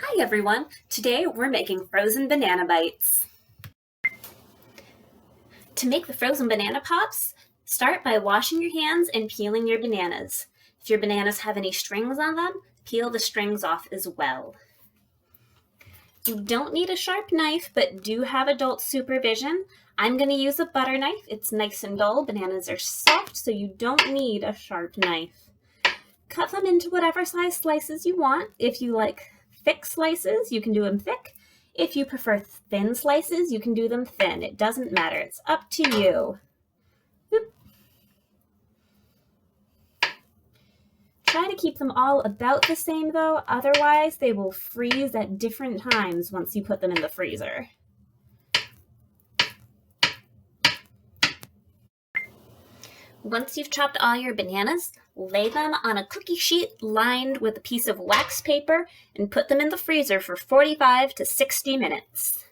Hi everyone! Today we're making frozen banana bites. To make the frozen banana pops, start by washing your hands and peeling your bananas. If your bananas have any strings on them, peel the strings off as well. You don't need a sharp knife, but do have adult supervision. I'm going to use a butter knife. It's nice and dull. Bananas are soft, so you don't need a sharp knife. Cut them into whatever size slices you want. If you like thick slices, you can do them thick. If you prefer thin slices, you can do them thin. It doesn't matter. It's up to you. Oop. Try to keep them all about the same though, otherwise they will freeze at different times once you put them in the freezer. Once you've chopped all your bananas, lay them on a cookie sheet lined with a piece of wax paper and put them in the freezer for 45 to 60 minutes.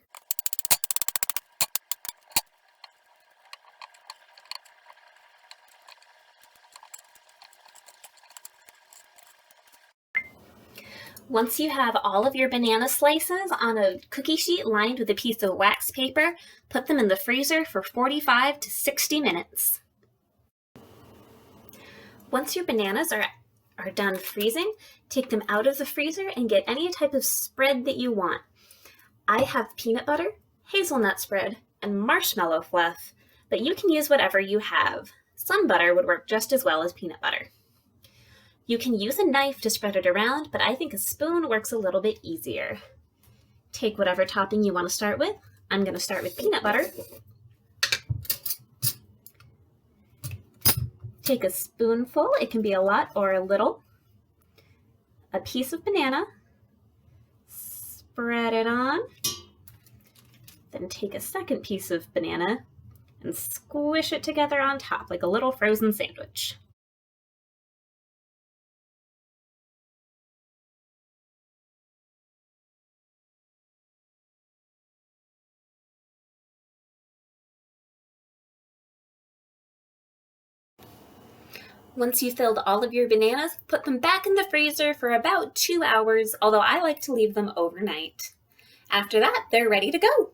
Once you have all of your banana slices on a cookie sheet lined with a piece of wax paper, put them in the freezer for 45 to 60 minutes. Once your bananas are done freezing, take them out of the freezer and get any type of spread that you want. I have peanut butter, hazelnut spread, and marshmallow fluff, but you can use whatever you have. Some butter would work just as well as peanut butter. You can use a knife to spread it around, but I think a spoon works a little bit easier. Take whatever topping you want to start with. I'm going to start with peanut butter. Take a spoonful, it can be a lot or a little, a piece of banana, spread it on, then take a second piece of banana and squish it together on top like a little frozen sandwich. Once you've filled all of your bananas, put them back in the freezer for about 2 hours, although I like to leave them overnight. After that, they're ready to go.